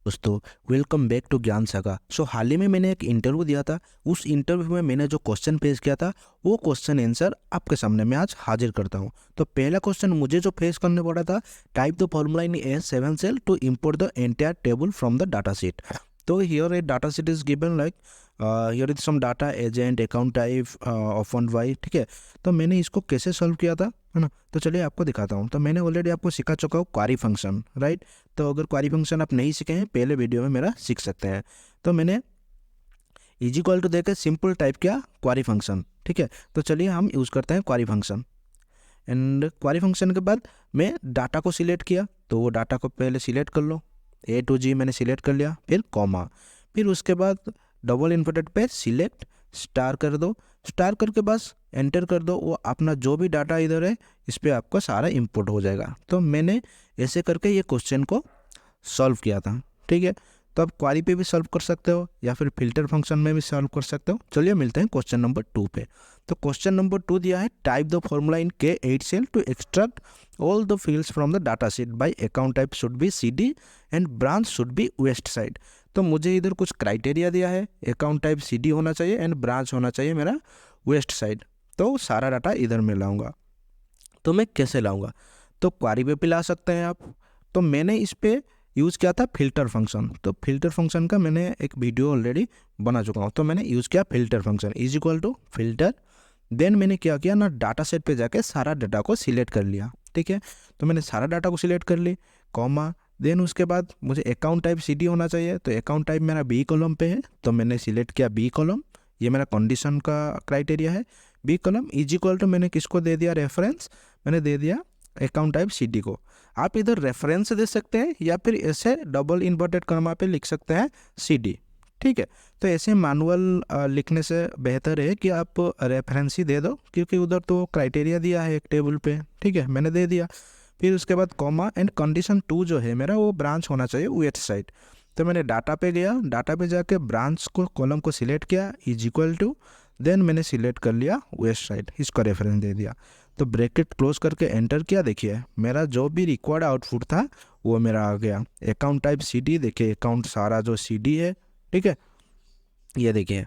दोस्तों, welcome back to ज्ञान saga. हाल ही में मैंने एक इंटरव्यू दिया था। उस इंटरव्यू में मैंने जो क्वेश्चन फेस किया था वो क्वेश्चन आंसर आपके सामने मैं आज हाजिर करता हूँ। तो पहला क्वेश्चन मुझे जो फेस करने पड़ा था, type the formula in A7 cell to import the entire table from the data sheet. तो here a data sheet is given like here is some data agent account type of one Y. ठीक है, तो मैंने इसको कैसे solve किया था, है ना। तो चलिए आपको दिखाता हूँ। तो मैंने ऑलरेडी आपको सिखा चुका हूँ क्वारी फंक्शन, राइट। तो अगर क्वारी फंक्शन आप नहीं सीखे हैं, पहले वीडियो में मेरा सीख सकते हैं। तो मैंने इज इक्वल टू देकर सिंपल टाइप किया क्वारी फंक्शन। ठीक है, तो चलिए हम यूज़ करते हैं क्वारी फंक्शन। एंड क्वारी फंक्शन के बाद मैं डाटा को सिलेक्ट किया, तो वो डाटा को पहले सिलेक्ट कर लो। A to G मैंने सिलेक्ट कर लिया, फिर कॉमा, फिर उसके बाद डबल इन्वर्टेड पे सिलेक्ट स्टार कर दो। स्टार करके बस एंटर कर दो। वो अपना जो भी डाटा इधर है इस पर आपका सारा इंपोर्ट हो जाएगा। तो मैंने ऐसे करके ये क्वेश्चन को सॉल्व किया था। ठीक है, तो आप क्वारी पे भी सॉल्व कर सकते हो या फिर फिल्टर फंक्शन में भी सॉल्व कर सकते हो। चलिए मिलते हैं क्वेश्चन नंबर 2 पे। तो क्वेश्चन नंबर 2 दिया है, type the formula in K8 cell to extract all the fields from the data sheet by account type should be CD and branch should be west side. तो मुझे इधर कुछ criteria दिया है, अकाउंट टाइप CD होना चाहिए and branch होना चाहिए मेरा वेस्ट साइड। तो सारा डाटा इधर में लाऊंगा। तो मैं कैसे लाऊंगा, तो क्वारी पे भी ला सकते हैं आप। तो मैंने इस पे यूज़ किया था फिल्टर फंक्शन। तो फिल्टर फंक्शन का मैंने एक वीडियो ऑलरेडी बना चुका हूँ। तो मैंने यूज़ किया filter function is equal to filter. Then मैंने क्या किया ना, डाटा सेट पे जाके सारा डाटा को सिलेक्ट कर लिया। ठीक है, तो मैंने सारा डाटा को सिलेक्ट कर ली, कॉमा। देन उसके बाद मुझे अकाउंट टाइप CD होना चाहिए। तो अकाउंट टाइप मेरा B कॉलम पे है, तो मैंने सिलेक्ट किया B कॉलम। ये मेरा कंडीशन का क्राइटेरिया है। B column is equal to मैंने किसको दे दिया, रेफरेंस मैंने दे दिया अकाउंट टाइप CD को। आप इधर रेफरेंस दे सकते हैं या फिर ऐसे डबल इन्वर्टेड कॉमा पे लिख सकते हैं CD। ठीक है, तो ऐसे मैनुअल लिखने से बेहतर है कि आप रेफरेंस ही दे दो, क्योंकि उधर तो क्राइटेरिया दिया है एक टेबल पे। ठीक है, मैंने दे दिया। फिर उसके बाद कॉमा एंड कंडीशन 2 जो है मेरा, वो ब्रांच होना चाहिए वेस्ट साइड। तो मैंने डाटा पे गया, डाटा पे जाके ब्रांच को कॉलम को सिलेक्ट किया इज इक्वल टू, देन मैंने सिलेक्ट कर लिया वेस्ट साइड, इसका रेफरेंस दे दिया। तो ब्रैकेट क्लोज करके एंटर किया। देखिए मेरा जो भी रिक्वायर्ड आउटपुट था वो मेरा आ गया। अकाउंट टाइप CD, देखिए अकाउंट सारा जो CD है। ठीक है, ये देखिए,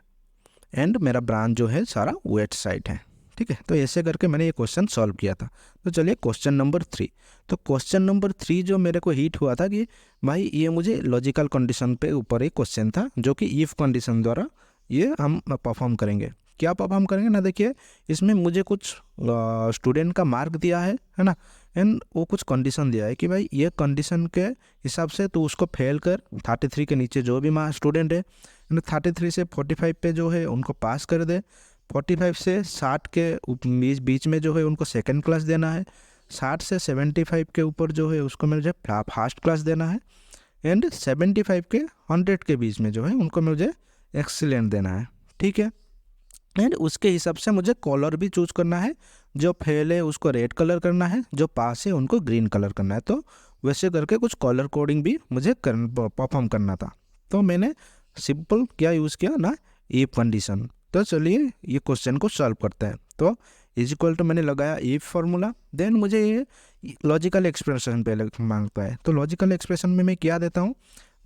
एंड मेरा ब्रांच जो है सारा वेस्ट साइड है। ठीक है, तो ऐसे करके मैंने ये क्वेश्चन सॉल्व किया था। तो चलिए क्वेश्चन नंबर 3। तो क्वेश्चन नंबर 3 जो मेरे को हिट हुआ था कि भाई ये मुझे लॉजिकल कंडीशन पे ऊपर एक क्वेश्चन था, जो कि इफ़ कंडीशन द्वारा ये हम परफॉर्म करेंगे। क्या परफॉर्म करेंगे ना, देखिए इसमें मुझे कुछ स्टूडेंट का मार्क दिया है ना। एंड वो कुछ कंडीशन दिया है कि भाई ये कंडीशन के हिसाब से तो उसको फेल कर, 33 के नीचे जो भी स्टूडेंट है, 33 से 45 पे जो है उनको पास कर दे। 45 से 60 के बीच में जो है उनको सेकंड क्लास देना है। 60 से 75 के ऊपर जो है उसको मुझे फर्स्ट क्लास देना है। एंड 75 के 100 के बीच में जो है उनको मुझे एक्सीलेंट देना है। ठीक है, एंड उसके हिसाब से मुझे कलर भी चूज करना है। जो फेल है उसको रेड कलर करना है, जो पास है उनको ग्रीन कलर करना है। तो वैसे करके कुछ कलर कोडिंग भी मुझे परफॉर्म करना था। तो मैंने सिंपल क्या यूज़ किया ना, इफ कंडीशन। तो चलिए ये क्वेश्चन को सॉल्व करते हैं। तो इज इक्वल टू मैंने लगाया इफ फार्मूला। देन मुझे ये लॉजिकल एक्सप्रेशन पहले मांगता है। तो लॉजिकल एक्सप्रेशन में मैं क्या देता हूँ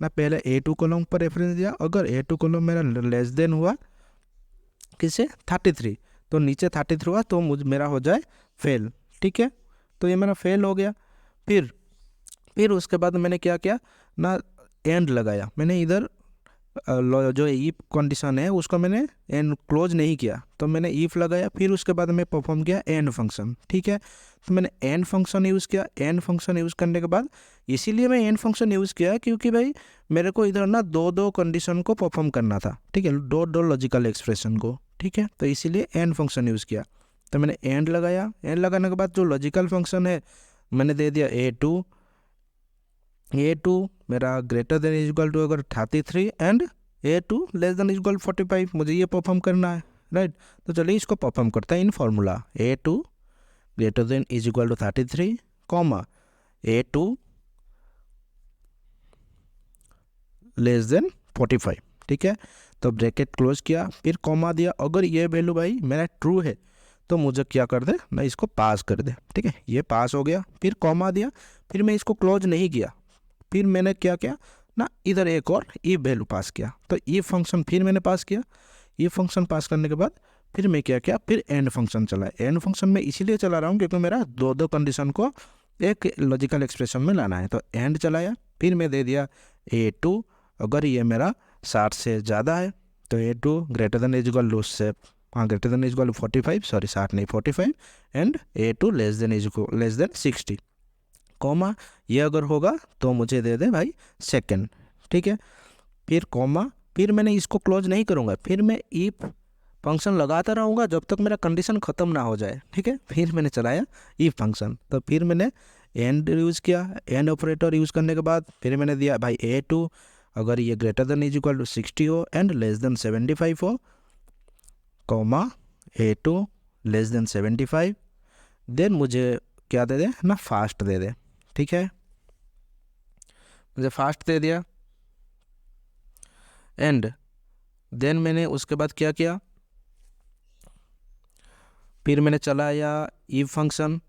ना, पहले A2 कॉलम पर रेफरेंस दिया। अगर A2 कॉलम मेरा लेस देन हुआ किसे, 33, तो नीचे 33 हुआ तो मेरा हो जाए फेल। ठीक है, तो ये मेरा फेल हो गया। फिर उसके बाद मैंने क्या किया ना, एंड लगाया। मैंने इधर जो इफ कंडीशन है उसको मैंने एंड क्लोज नहीं किया, तो मैंने इफ लगाया। फिर उसके बाद मैं परफॉर्म किया एंड फंक्शन। ठीक है, तो मैंने एंड फंक्शन यूज़ किया। एंड फंक्शन यूज़ करने के बाद, इसीलिए मैं एंड फंक्शन यूज़ किया क्योंकि भाई मेरे को इधर ना दो कंडीशन को परफॉर्म करना था। ठीक है, दो लॉजिकल एक्सप्रेशन को। ठीक है, तो इसीलिए एंड फंक्शन यूज़ किया। तो मैंने एंड लगाया। एंड लगाने के बाद जो लॉजिकल फंक्शन है मैंने दे दिया A2 मेरा greater than is equal to अगर 33 and A2 less than is equal 45, मुझे ये परफॉर्म करना है, राइट। तो चलिए इसको परफॉर्म करते हैं in formula. A2 greater than is equal to 33, comma A2 less than 45। ठीक है, तो ब्रैकेट क्लोज किया, फिर कॉमा दिया। अगर ये वैल्यू भाई मेरा ट्रू है तो मुझे क्या कर दे ना, इसको पास कर दे। ठीक है, ये पास हो गया। फिर कॉमा दिया, फिर मैं इसको क्लोज नहीं किया। फिर मैंने क्या किया ना, इधर एक और ई वैल्यू पास किया। तो ई फंक्शन फिर मैंने पास किया। ई फंक्शन पास करने के बाद फिर मैं क्या किया, फिर एंड फंक्शन चला। एंड फंक्शन में इसीलिए चला रहा हूँ क्योंकि मेरा दो दो कंडीशन को एक लॉजिकल एक्सप्रेशन में लाना है। तो एंड चलाया, फिर मैं दे दिया A2 अगर ये मेरा 60 से ज़्यादा है तो A2 greater than is equal to से, हाँ greater than is equal to 45, sorry 60 नहीं 45, and A2 less then 60, comma ये अगर होगा तो मुझे दे दे भाई सेकंड। ठीक है, फिर कॉमा, फिर मैंने इसको क्लोज नहीं करूँगा, फिर मैं इफ फंक्शन लगाता रहूँगा जब तक मेरा कंडीशन ख़त्म ना हो जाए। ठीक है, फिर मैंने चलाया इफ फंक्शन, तो फिर मैंने एंड यूज़ किया। एंड ऑपरेटर यूज़ करने के बाद फिर मैंने दिया भाई A2 अगर ये greater than is equal to 60 हो एंड लेस देन 75 हो, comma A2 less then 75, then मुझे क्या दे दे ना, फास्ट दे दे। ठीक है, मुझे फास्ट दे दिया। एंड देन मैंने उसके बाद क्या किया, फिर मैंने चलाया इफ फंक्शन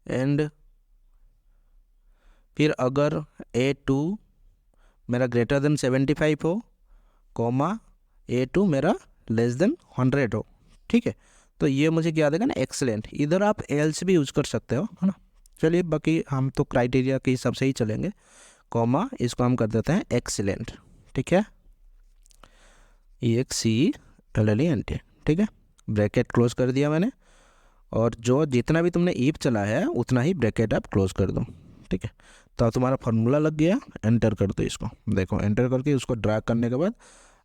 एंड फिर अगर A2 मेरा ग्रेटर देन 75 हो, कॉमा A2 मेरा लेस देन 100 हो। ठीक है, तो ये मुझे क्या देगा ना, एक्सीलेंट। इधर आप एल्स भी यूज़ कर सकते हो, है ना। चलिए बाकी हम तो क्राइटेरिया के हिसाब से ही चलेंगे, कॉमा इसको हम कर देते हैं एक्सीलेंट। ठीक है, EXCELLENT। ठीक है, ब्रैकेट क्लोज कर दिया मैंने, और जो जितना भी तुमने ईप चला है उतना ही ब्रैकेट आप क्लोज कर दो। ठीक है, तो तुम्हारा फार्मूला लग गया, एंटर कर दो इसको। देखो एंटर करके उसको ड्रैग करने के बाद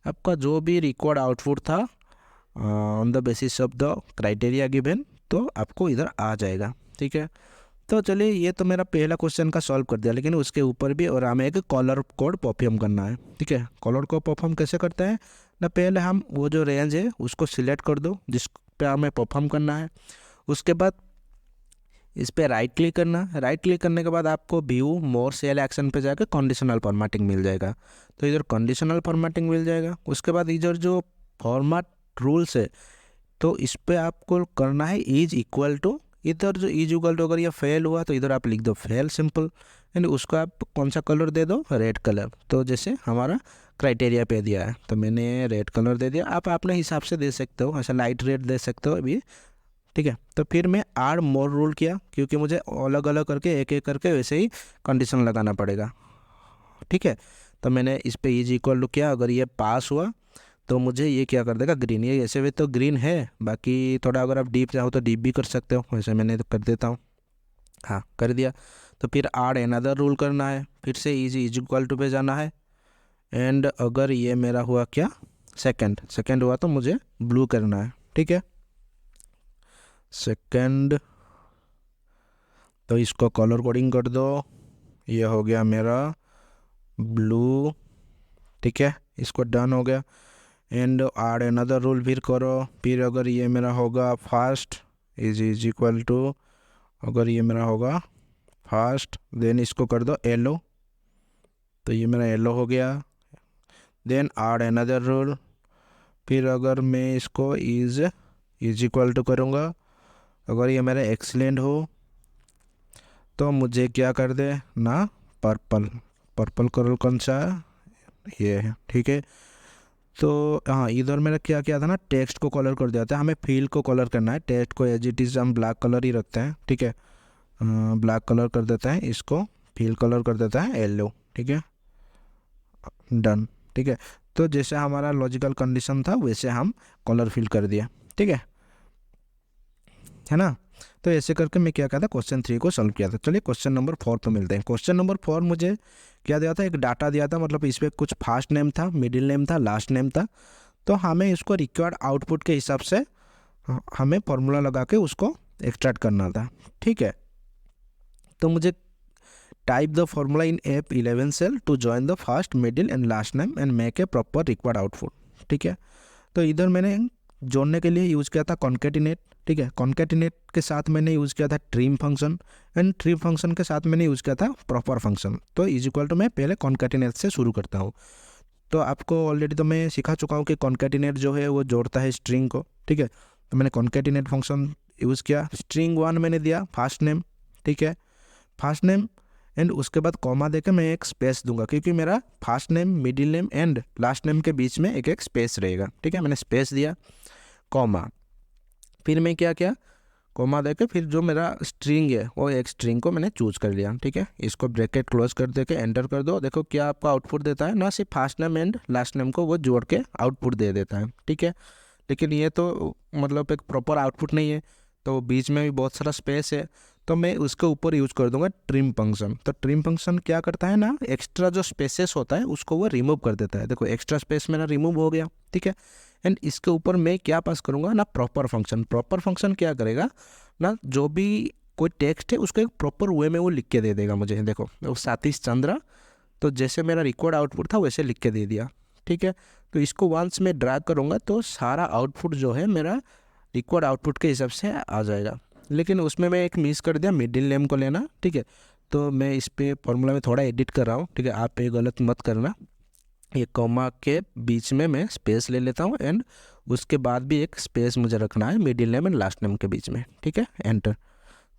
आपका जो भी रिकॉर्ड आउटपुट था on the basis of the criteria given, तो आपको इधर आ जाएगा। ठीक है, तो चलिए ये तो मेरा पहला क्वेश्चन का सॉल्व कर दिया, लेकिन उसके ऊपर भी और हमें एक कॉलर कोड परफॉर्म करना है। ठीक है, कॉलर कोड परफॉर्म कैसे करते हैं ना, पहले हम वो जो रेंज है उसको सिलेक्ट कर दो जिस पे हमें परफॉर्म करना है। उसके बाद इस पर राइट क्लिक करना। राइट क्लिक करने के बाद आपको व्यू मोर सेल एक्शन पे जाकर कंडीशनल फॉर्मेटिंग मिल जाएगा, तो इधर कंडीशनल फॉर्मेटिंग मिल जाएगा। उसके बाद इधर जो फॉर्मेट रूल्स है तो इस पर आपको करना है इज इक्वल टू, इधर जो इज इक्वल टू अगर ये फेल हुआ तो इधर आप लिख दो फेल, सिंपल। एंड उसको आप कौन सा कलर दे दो, रेड कलर। तो जैसे हमारा क्राइटेरिया पे दिया है तो मैंने रेड कलर दे दिया, आप अपने हिसाब से दे सकते हो, ऐसा लाइट रेड दे सकते हो अभी। ठीक है, तो फिर मैं आर मोर रूल किया क्योंकि मुझे अलग अलग करके एक एक करके वैसे ही कंडीशन लगाना पड़ेगा। ठीक है, तो मैंने इस पे इज इक्वल टू किया, अगर ये पास हुआ तो मुझे ये क्या कर देगा, ग्रीन। ये ऐसे भी तो ग्रीन है, बाकी थोड़ा अगर आप डीप चाहो तो डीप भी कर सकते हो, वैसे मैंने तो कर देता हूँ। हाँ कर दिया, तो फिर आर अनदर रूल करना है, फिर से इज इक्वल टू पे जाना है। एंड अगर ये मेरा हुआ क्या, सेकंड हुआ तो मुझे ब्लू करना है। ठीक है, सेकंड, तो इसको कलर कोडिंग कर दो, ये हो गया मेरा ब्लू। ठीक है, इसको डन हो गया। एंड आर अनदर रूल फिर करो, फिर अगर ये मेरा होगा फास्ट इज इक्वल टू, अगर ये मेरा होगा फास्ट देन इसको कर दो येलो, तो ये मेरा येलो हो गया। देन आर अनदर रूल, फिर अगर मैं इसको इज इक्वल टू करूँगा, अगर ये मेरा एक्सीलेंट हो तो मुझे क्या कर दे ना, पर्पल कलर कौन सा है, ये है। ठीक है, तो हाँ इधर मेरा क्या किया था ना, टेक्स्ट को कलर कर दिया था, हमें फील्ड को कलर करना है। टेक्स्ट को एज इट इज़ हम ब्लैक कलर ही रखते हैं। ठीक है, ब्लैक कलर कर देता है, इसको फील्ड कलर कर देता है येलो। ठीक है, डन। ठीक है, तो जैसे हमारा लॉजिकल कंडीशन था वैसे हम कलर फिल कर दिया। ठीक है ना। तो ऐसे करके मैं क्या किया था, क्वेश्चन 3 को सॉल्व किया था। चलिए क्वेश्चन नंबर 4 पे मिलते हैं। क्वेश्चन नंबर 4 मुझे क्या दिया था, एक डाटा दिया था, मतलब इस पर कुछ फर्स्ट नेम था, मिडिल नेम था, लास्ट नेम था। तो हमें इसको रिक्वायर्ड आउटपुट के हिसाब से हमें फॉर्मूला लगा के उसको एक्सट्रैक्ट करना था। ठीक है, तो मुझे type the formula in F11 cell to join the first middle and last name and make a proper required output. ठीक है, तो इधर मैंने जोड़ने के लिए यूज़ किया था कॉन्केटिनेट। ठीक है, कॉन्केटिनेट के साथ मैंने यूज़ किया था trim function, and trim function के साथ मैंने यूज़ किया था प्रॉपर फंक्शन। तो इज इक्वल टू मैं पहले कॉन्केटिनेट से शुरू करता हूँ। तो आपको ऑलरेडी तो मैं सिखा चुका हूँ कि कॉन्केटिनेट जो है वो जोड़ता है स्ट्रिंग को। ठीक है, तो मैंने कॉन्केटिनेट फंक्शन यूज़ किया, स्ट्रिंग 1 मैंने दिया फर्स्ट नेम। ठीक है, फर्स्ट नेम एंड उसके बाद कॉमा देके मैं एक स्पेस दूंगा, क्योंकि मेरा first name, middle name and last name के बीच में एक एक स्पेस रहेगा। ठीक है, मैंने स्पेस दिया, कॉमा, फिर मैं क्या किया, कॉमा देके फिर जो मेरा स्ट्रिंग है वो एक स्ट्रिंग को मैंने चूज कर लिया। ठीक है, इसको ब्रैकेट क्लोज कर दे के एंटर कर दो। देखो क्या आपका आउटपुट देता है, ना सिर्फ first name and last name को वो जोड़ के आउटपुट दे देता है। ठीक है, लेकिन ये तो मतलब एक प्रॉपर आउटपुट नहीं है, तो बीच में भी बहुत सारा स्पेस है, तो मैं उसके ऊपर यूज कर दूंगा ट्रिम फंक्शन। तो ट्रिम फंक्शन क्या करता है ना, एक्स्ट्रा जो स्पेसेस होता है उसको वो रिमूव कर देता है। देखो एक्स्ट्रा स्पेस मेरा रिमूव हो गया। ठीक है, एंड इसके ऊपर मैं क्या पास करूँगा ना, प्रॉपर फंक्शन। प्रॉपर फंक्शन क्या करेगा ना, जो भी कोई टेक्स्ट है उसको एक प्रॉपर वे में वो लिख के दे देगा मुझे। देखो वो सातिश चंद्रा, तो जैसे मेरा रिकॉर्ड आउटपुट था वैसे लिख के दे दिया। ठीक है, तो इसको वंस मैं ड्रैग करूँगा तो सारा आउटपुट जो है मेरा रिकॉर्ड आउटपुट के हिसाब से आ जाएगा। लेकिन उसमें मैं एक मिस कर दिया, मिडिल नेम को लेना। ठीक है, तो मैं इस पे फॉर्मूला में थोड़ा एडिट कर रहा हूँ। ठीक है, आप ये गलत मत करना। ये कॉमा के बीच में मैं स्पेस ले लेता हूँ एंड उसके बाद भी एक स्पेस मुझे रखना है middle name and last name के बीच में। ठीक है, एंटर।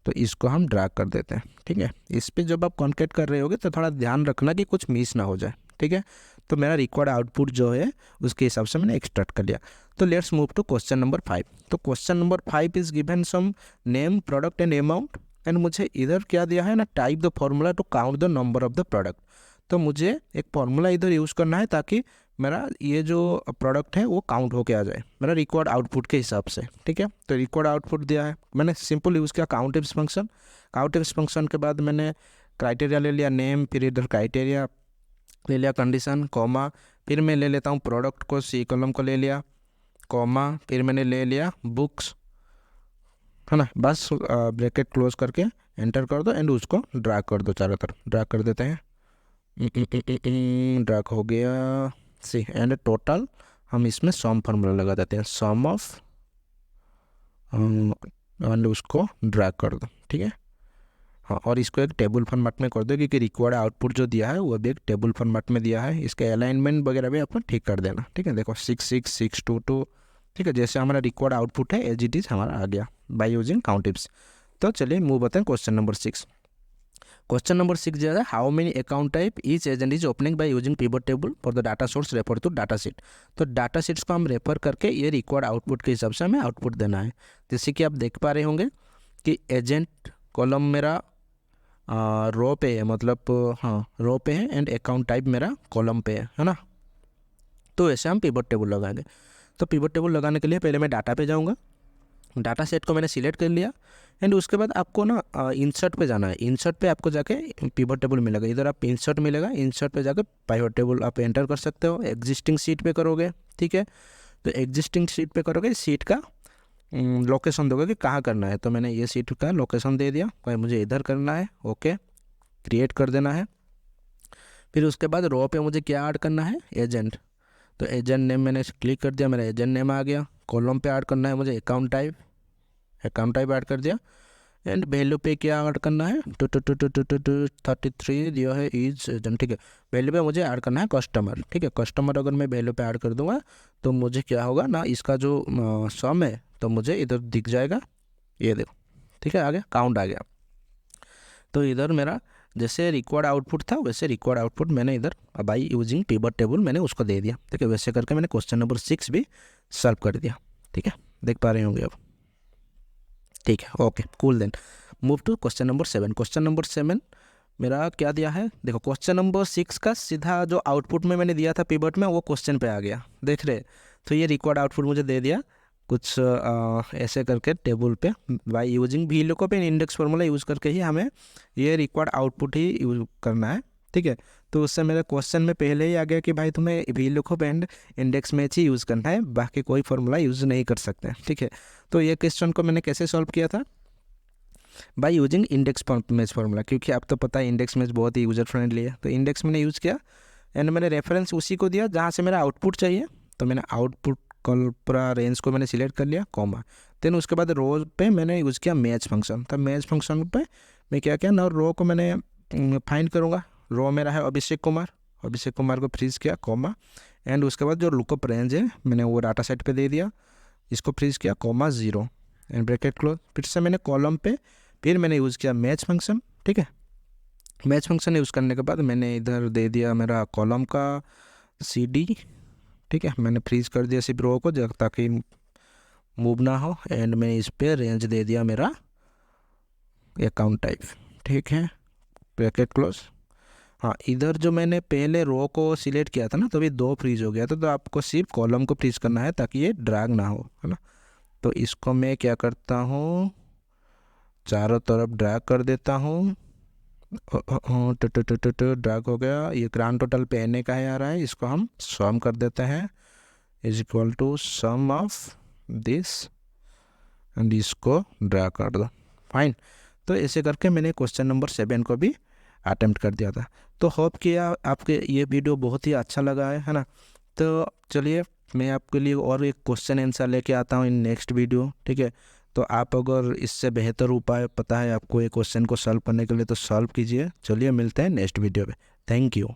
तो इसको हम ड्रैग कर देते हैं। ठीक है, इस पे जब आप कॉन्केट कर रहे होगे तो थोड़ा ध्यान रखना कि कुछ मिस ना हो जाए। ठीक है, तो मेरा रिक्वायर्ड आउटपुट जो है उसके हिसाब से मैंने एक्सट्रैक्ट कर लिया। तो let's move to question number 5। तो question number 5 is given some name, product and amount, and मुझे इधर क्या दिया है ना, type the formula to count the number of the product. तो मुझे एक फॉर्मूला इधर यूज़ करना है ताकि मेरा ये जो प्रोडक्ट है वो काउंट होके आ जाए मेरा रिकॉर्ड आउटपुट के हिसाब से। ठीक है, तो रिकॉर्ड आउटपुट दिया है, मैंने सिंपल यूज़ किया काउंटिव्स फंक्शन। काउंटिव्स फंक्शन के बाद मैंने क्राइटेरिया ले लिया नेम, फिर इधर क्राइटेरिया ले लिया कंडीशन, कॉमा, फिर मैं ले लेता हूँ प्रोडक्ट को, सी कॉलम को ले लिया, कॉमा, फिर मैंने ले लिया बुक्स, है ना। बस ब्रैकेट क्लोज करके एंटर कर दो एंड उसको ड्रैग कर दो, चारों तरफ ड्रैग कर देते हैं। ड्रैग हो गया, सी एंड टोटल हम इसमें सम फार्मूला लगा देते हैं, सम ऑफ, एंड उसको ड्रैग कर दो। ठीक है, हाँ, और इसको एक टेबल फॉर्मेट में कर दो, क्योंकि रिक्वायर्ड आउटपुट जो दिया है वो भी एक टेबल फॉर्मेट में दिया है। इसके अलाइनमेंट वगैरह भी आपको ठीक कर देना। ठीक है, देखो 66622। ठीक है, जैसे हमारा रिक्वायर्ड आउटपुट है एज इट इज़ हमारा आ गया बाय यूजिंग काउंटिव्स। तो चलिए मूव बताएं क्वेश्चन नंबर 6। क्वेश्चन नंबर 6 जो है, how many account type each agent is opening by using pivot table for the data source refer to data sheet. तो data sheets को हम रेफर करके ये रिक्वायर्ड आउटपुट के हिसाब से हमें आउटपुट देना है। जैसे कि आप देख पा रहे होंगे कि एजेंट कॉलम मेरा रो पे है, मतलब हाँ रो पे है, एंड अकाउंट टाइप मेरा कॉलम पे है ना। तो ऐसे हम पिवट टेबल लगाएंगे। तो पिवट टेबल लगाने के लिए पहले मैं डाटा पे जाऊँगा, डाटा सेट को मैंने सिलेक्ट कर लिया, एंड उसके बाद आपको ना इंसर्ट पे जाना है। इंसर्ट पे आपको जाके पिवट टेबल मिलेगा, इधर आप इंसर्ट मिलेगा, इंसर्ट पे जाके पिवट टेबल आप एंटर कर सकते हो। एग्जिस्टिंग सीट पे करोगे। ठीक है, तो एग्जिस्टिंग सीट पे करोगे, सीट का लोकेशन दोगे कि कहाँ करना है। तो मैंने ये सीट का लोकेशन दे दिया, भाई मुझे इधर करना है। ओके, क्रिएट कर देना है। फिर उसके बाद रो पे मुझे क्या ऐड करना है, एजेंट। तो एजेंट नेम मैंने क्लिक कर दिया, मेरा एजेंट नेम आ गया। कॉलम पे ऐड करना है मुझे account type, account type add कर दिया। एंड वैल्यू पे क्या ऐड करना है, 33 दिया है इज एजेंट। ठीक है, वैल्यू पे मुझे ऐड करना है कस्टमर। ठीक है, कस्टमर अगर मैं वैल्यू पे ऐड कर दूंगा तो मुझे क्या होगा ना, इसका जो सम है तो मुझे इधर दिख जाएगा, ये देखो। ठीक है, आ गया, काउंट आ गया। तो इधर मेरा जैसे रिक्वायर्ड आउटपुट था वैसे रिक्वायर्ड आउटपुट मैंने इधर बाई यूजिंग पिवट टेबल मैंने उसको दे दिया। ठीक है, वैसे करके मैंने क्वेश्चन नंबर 6 भी सॉल्व कर दिया। ठीक है, देख पा रहे होंगे अब। ठीक है, okay cool. Then move to question number 7। Question number 7 मेरा क्या दिया है, देखो क्वेश्चन नंबर 6 का सीधा जो आउटपुट में मैंने दिया था पिवट में वो क्वेश्चन पे आ गया, देख रहे। तो ये रिक्वायर्ड आउटपुट मुझे दे दिया कुछ ऐसे करके टेबल पे by using V lookup and index formula use करके ही हमें ये रिक्वायर्ड आउटपुट ही यूज करना है। ठीक है, तो उससे मेरे क्वेश्चन में पहले ही आ गया कि भाई तुम्हें V lookup and index match he use करना है, बाकी कोई फार्मूला यूज़ नहीं कर सकते। ठीक है, तो ये क्वेश्चन को मैंने कैसे सॉल्व किया था, by using index match formula, क्योंकि आप तो पता है इंडेक्स मैच बहुत ही यूज़र फ्रेंडली है। तो इंडेक्स मैंने यूज़ किया एंड मैंने रेफरेंस उसी को दिया जहाँ से मेरा आउटपुट चाहिए। तो मैंने आउटपुट कॉल पूरा रेंज को मैंने सिलेक्ट कर लिया, कॉमा। देन उसके बाद रो पे मैंने यूज़ किया मैच फंक्शन। तो मैच फंक्शन पे मैं क्या किया ना, रो को मैंने फाइंड करूँगा। रो मेरा है अभिषेक कुमार, अभिषेक कुमार को फ्रीज किया, कॉमा। एंड उसके बाद जो लुकअप रेंज है मैंने वो डाटा सेट पे दे दिया, इसको फ्रीज किया, कॉमा 0 एंड ब्रैकेट क्लोज। फिर से मैंने कॉलम पे फिर मैंने यूज़ किया मैच फंक्शन। ठीक है, मैच फंक्शन यूज़ करने के बाद मैंने इधर दे दिया मेरा कॉलम का CD, ठीक है। मैंने फ्रीज कर दिया सिर्फ रो को ताकि मूव ना हो, एंड मैंने इस पर रेंज दे दिया मेरा अकाउंट टाइप, ठीक है, ब्रैकेट क्लोज। हाँ, इधर जो मैंने पहले रो को सिलेक्ट किया था ना, तो अभी 2 फ्रीज हो गया था, तो आपको सिर्फ कॉलम को फ्रीज करना है ताकि ये ड्रैग ना हो, है ना। तो इसको मैं क्या करता हूँ, चारों तरफ ड्रैग कर देता हूँ। ड्रैग हो गया। ये ग्रांड टोटल पे एन का है आ रहा है, इसको हम सम कर देते हैं, is equal to sum of this, and इसको ड्रैग कर दो। फाइन। तो ऐसे करके मैंने क्वेश्चन नंबर 7 को भी अटेम्प्ट कर दिया था। तो होप कि आपके ये वीडियो बहुत ही अच्छा लगा है ना। तो चलिए मैं आपके लिए और एक क्वेश्चन आंसर लेके आता हूँ इन नेक्स्ट वीडियो, ठीक है। तो आप अगर इससे बेहतर उपाय पता है आपको ये क्वेश्चन को सॉल्व करने के लिए, तो सॉल्व कीजिए। चलिए मिलते हैं नेक्स्ट वीडियो पे। Thank you.